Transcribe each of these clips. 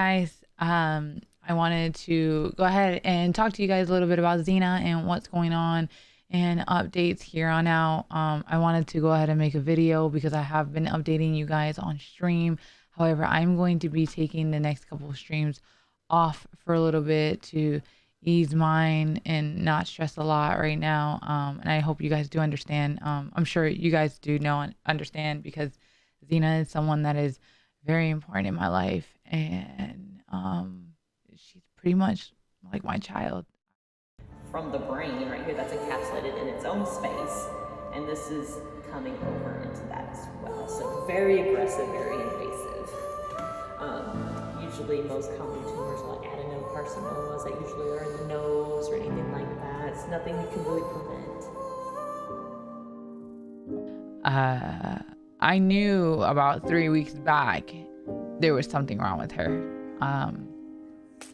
guys. I wanted to go ahead and talk to you guys a little bit about Xena and what's going on and updates here on out. I wanted to go ahead and make a video because I have been updating you guys on stream. However, I'm going to be taking the next couple of streams off for a little bit to ease mine and not stress a lot right now. And I hope you guys do understand. I'm sure you guys do know and understand because Xena is someone that is very important in my life, and she's pretty much like my child. From the brain right here that's encapsulated in its own space, and this is coming over into that as well. So very aggressive, very invasive. Usually most common tumors are like adenocarcinomas that usually are in the nose or anything like that. It's nothing you can really prevent. I knew about 3 weeks back there was something wrong with her.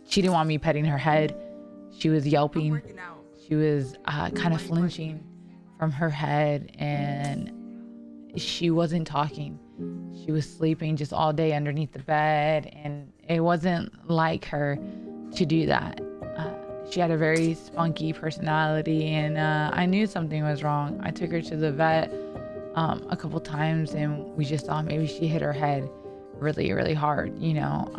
She didn't want me petting her head. She was yelping. She was kind of flinching from her head, and she wasn't talking. She was sleeping just all day underneath the bed, and it wasn't like her to do that. She had a very spunky personality, and I knew something was wrong. I took her to the vet a couple times, and we just thought maybe she hit her head really, really hard, you know.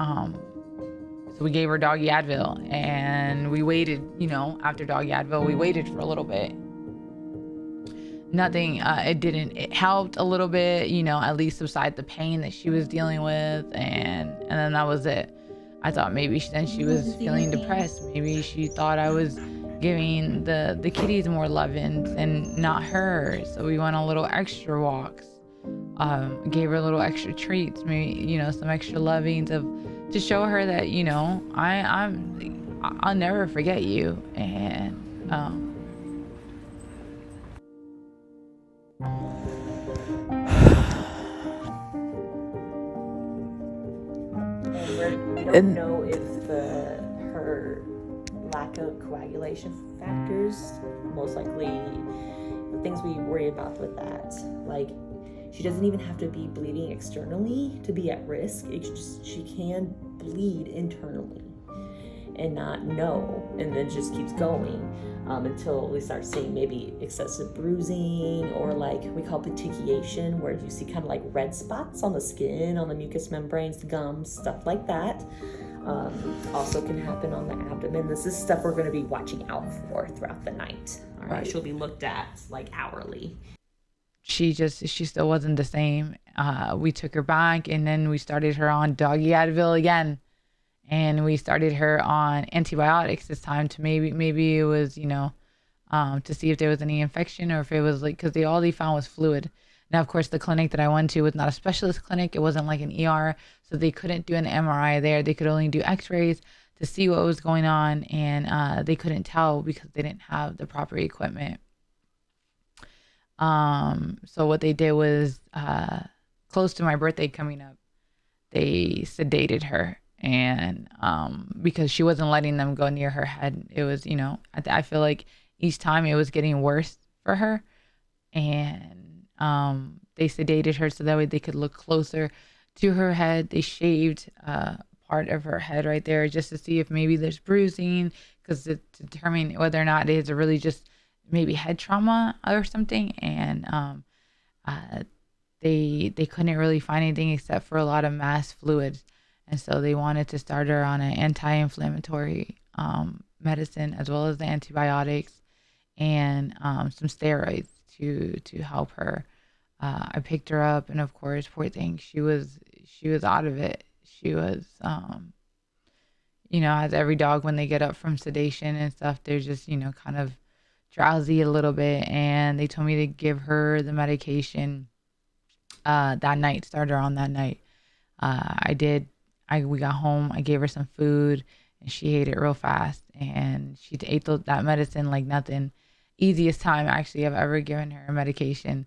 So we gave her doggy Advil, and we waited, you know, after doggy Advil, we waited for a little bit. Nothing, it helped a little bit, you know, at least subside the pain that she was dealing with, and then that was it. I thought maybe then she was feeling depressed. Maybe she thought I was giving the kitties more loving and not her. So we went on little extra walks, gave her little extra treats, maybe, you know, some extra lovings to show her that, you know, I'll never forget you. And we don't know if her lack of coagulation factors, most likely the things we worry about with that, like she doesn't even have to be bleeding externally to be at risk. It's just she can bleed internally and not know, and then just keeps going until we start seeing maybe excessive bruising, or like we call petechiation, where you see kind of like red spots on the skin, on the mucous membranes, the gums, stuff like that. Also can happen on the abdomen. This is stuff we're going to be watching out for throughout the night. All right, she'll be looked at like hourly. She still wasn't the same. We took her back, and then we started her on doggy Advil again, and we started her on antibiotics this time to maybe it was, you know, to see if there was any infection, or if it was like, because all they found was fluid. Now, of course, the clinic that I went to was not a specialist clinic. It wasn't like an ER, so they couldn't do an MRI there. They could only do x-rays to see what was going on, and they couldn't tell because they didn't have the proper equipment. So what they did was, close to my birthday coming up, they sedated her, and because she wasn't letting them go near her head. It was, you know, I feel like each time it was getting worse for her, and they sedated her so that way they could look closer to her head. They shaved part of her head right there just to see if maybe there's bruising, because to determine whether or not it is really just maybe head trauma or something. And they couldn't really find anything except for a lot of mass fluids, and so they wanted to start her on an anti-inflammatory medicine, as well as the antibiotics and some steroids to help her. I picked her up, and of course, poor thing, she was out of it. She was you know, as every dog, when they get up from sedation and stuff, they're just, you know, kind of drowsy a little bit, and they told me to give her the medication that night, start her on that night. We got home, I gave her some food, and she ate it real fast, and she ate that medicine like nothing. Easiest time actually I've ever given her a medication.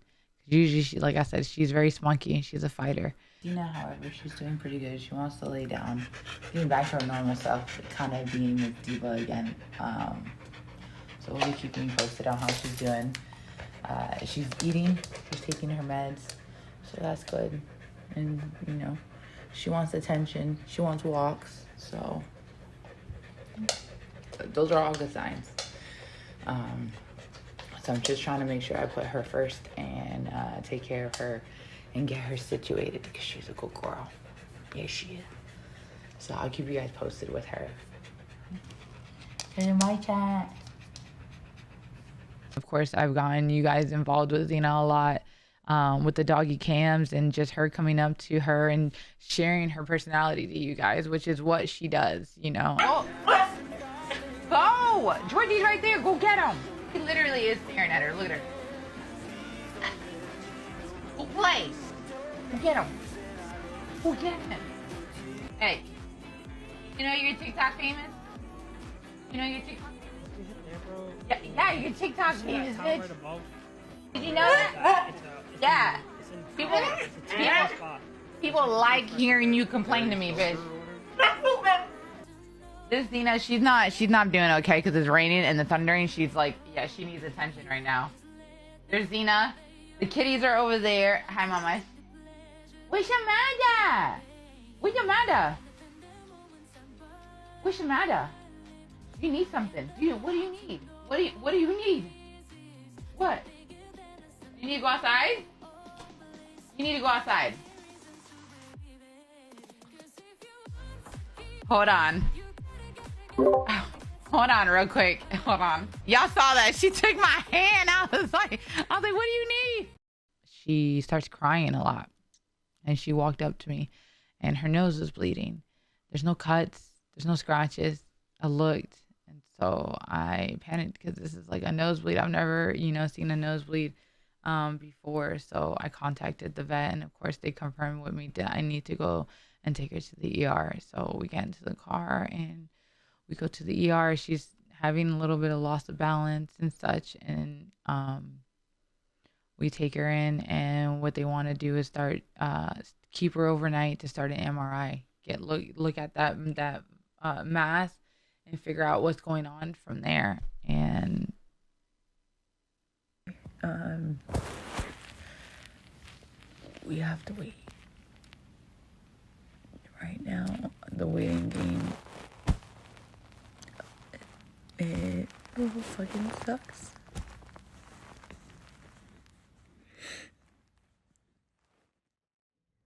Usually, she, like I said, she's very spunky and she's a fighter. Xena, however, she's doing pretty good. She wants to lay down, getting back to her normal self, kind of being a diva again. So we'll be keeping you posted on how she's doing. She's eating, she's taking her meds, so that's good. And, you know, She wants attention. She wants walks. So those are all good signs. So I'm just trying to make sure I put her first and take care of her and get her situated because she's a good girl. Yeah, she is. So I'll keep you guys posted with her. In my chat. Of course, I've gotten you guys involved with Xena a lot, with the doggy cams and just her coming up to her and sharing her personality to you guys, which is what she does, you know. Go! Georgie's right there. Go get him. He literally is staring at her. Look at her. Go play. Go get him. Go get him. Hey, you know you're TikTok famous? You know you're TikTok famous? Yeah, you're TikTok famous, bitch. Did you know that? Yeah. People like hearing you complain to me, bitch. This Xena, she's not doing okay because it's raining and the thundering. She's like, yeah, she needs attention right now. There's Xena. The kitties are over there. Hi, mama. What's the matter? What's the matter? What's the matter? You need something. What do you need? What do you need? What? You need to go outside? You need to go outside. Hold on. Hold on real quick. Hold on. Y'all saw that. She took my hand. I was like, what do you need? She starts crying a lot. And she walked up to me and her nose was bleeding. There's no cuts. There's no scratches. I looked. And so I panicked because this is like a nosebleed. I've never, seen a nosebleed before. So I contacted the vet and of course they confirmed with me that I need to go and take her to the ER. So we get into the car and we go to the ER. She's having a little bit of loss of balance and such. And we take her in and what they want to do is start, keep her overnight to start an MRI, look at that mass and figure out what's going on from there. And we have to wait. Right now, the waiting game, it fucking sucks.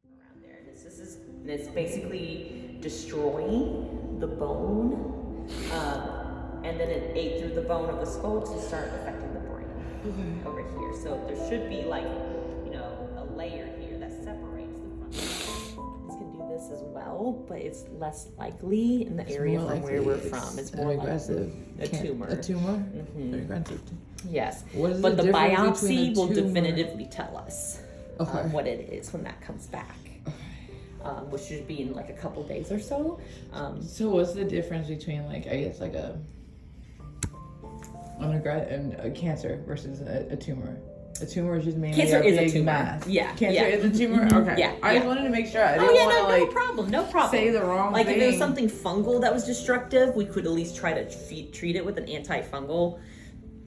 Around there, it's basically destroying the bone, and then it ate through the bone of the skull to start affecting the brain over here. So there should be like, a layer here that separates the front. This can do this as well, but it's less likely in the area from where we're from. It's more aggressive. A tumor. A tumor? Mm-hmm. Aggressive. Yes. But the biopsy will definitively tell us what it is when that comes back. Which should be in like a couple days or so. So what's the difference between a cancer versus a tumor? A tumor is just mainly cancer a is big a tumor. mass. Yeah. Cancer is a tumor? Mm-hmm. Okay. Yeah. I just wanted to make sure. I didn't no problem. No problem. say the wrong thing. Like if it was something fungal that was destructive, we could at least try to treat it with an antifungal.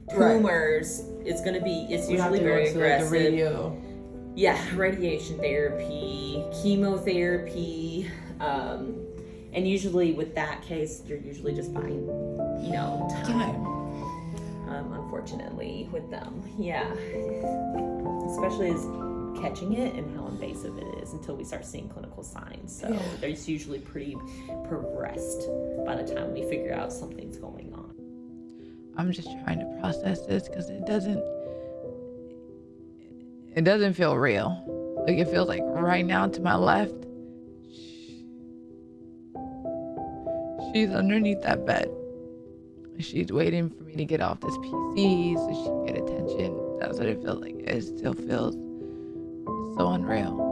Tumors, it's usually very aggressive. Radio. Yeah, radiation therapy, chemotherapy, and usually with that case, you're usually just buying, time. Unfortunately, with them, yeah, especially as catching it and how invasive it is until we start seeing clinical signs. So they're usually pretty progressed by the time we figure out something's going on. I'm just trying to process this because it doesn't feel real. Like it feels like right now to my left, she's underneath that bed. She's waiting for me to get off this PC so she can get attention. That's what it feels like. It still feels so unreal.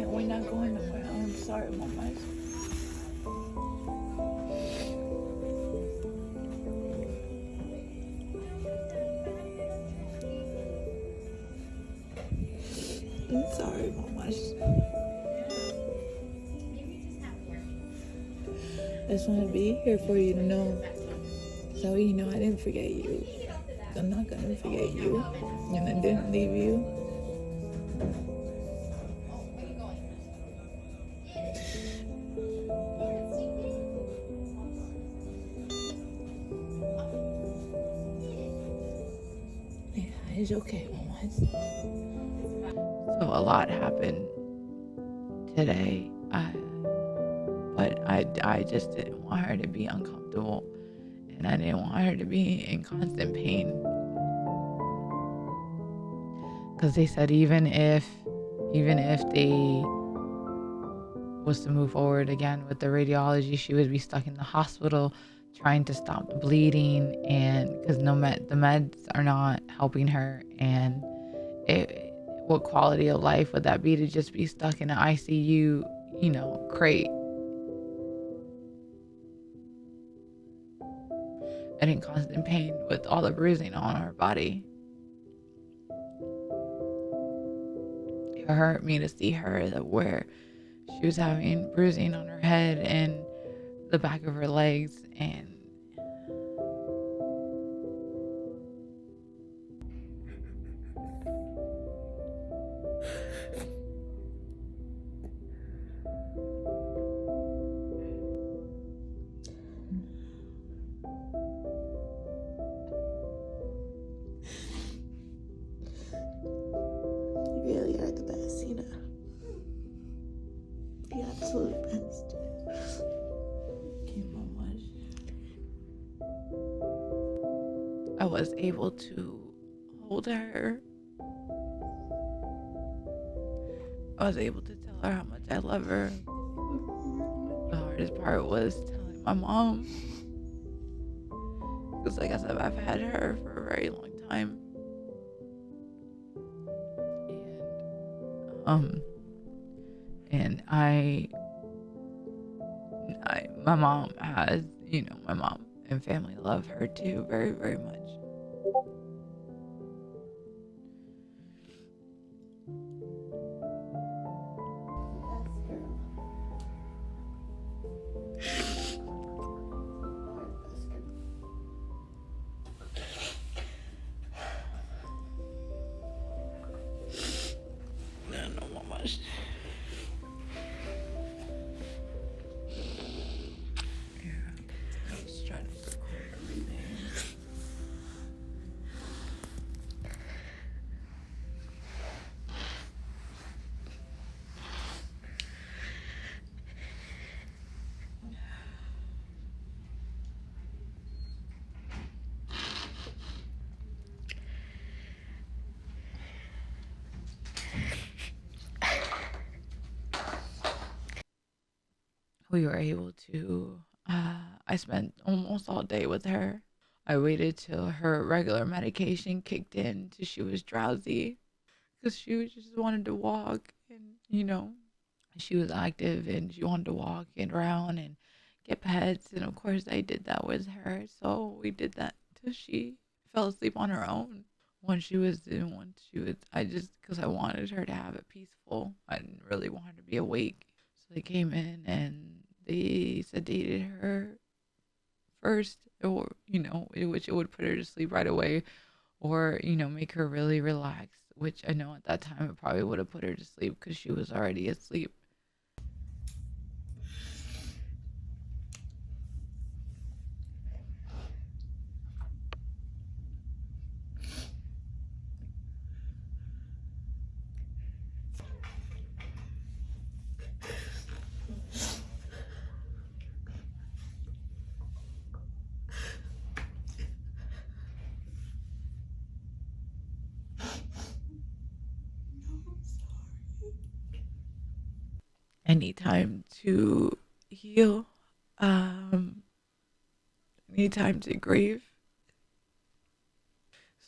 We're not going nowhere. I'm sorry, Mama. I'm sorry, Mama. I just want to be here for you to know. So you know I didn't forget you. I'm not gonna forget you. And I didn't leave you. Yeah, it's okay, Mama. So a lot happened today, but I just didn't want her to be uncomfortable, and I didn't want her to be in constant pain. Because they said even if they was to move forward again with the radiology, she would be stuck in the hospital trying to stop the bleeding, and because the meds are not helping her, and what quality of life would that be to just be stuck in an ICU, crate, and in constant pain with all the bruising on her body. It hurt me to see her where she was having bruising on her head and the back of her legs, and You really are the best, Xena. The absolute best. I was able to hold her. I was able to tell her how much I love her. The hardest part was telling my mom, because like I said, I've had her for a very long time, and my mom has, my mom and family love her too very, very much. We were able to, I spent almost all day with her. I waited till her regular medication kicked in till she was drowsy, because she just wanted to walk, and she was active and she wanted to walk and around and get pets, and of course I did that with her. So we did that till she fell asleep on her own. Because I wanted her to have it peaceful. I didn't really want her to be awake. So they came in and they sedated her first, or, which it would put her to sleep right away, or, make her really relax, which I know at that time it probably would have put her to sleep because she was already asleep. I need time to heal. I need time to grieve.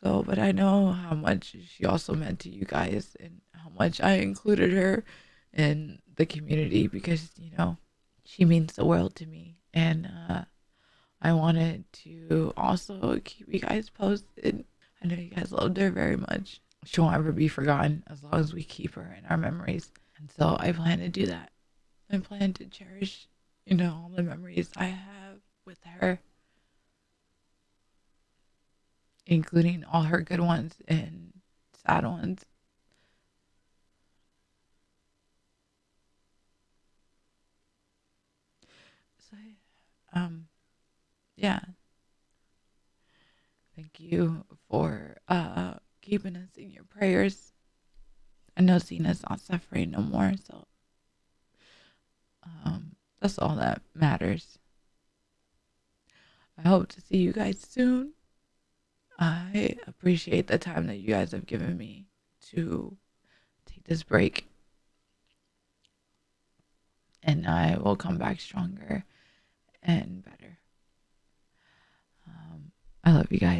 So, but I know how much she also meant to you guys, and how much I included her in the community, because, she means the world to me. And I wanted to also keep you guys posted. I know you guys loved her very much. She won't ever be forgotten as long as we keep her in our memories. And so I plan to do that. I plan to cherish, you know, all the memories I have with her, including all her good ones and sad ones. So, yeah. Thank you for keeping us in your prayers. I know Xena's not suffering no more, so that's all that matters. I hope to see you guys soon. I appreciate the time that you guys have given me to take this break. And I will come back stronger and better. I love you guys.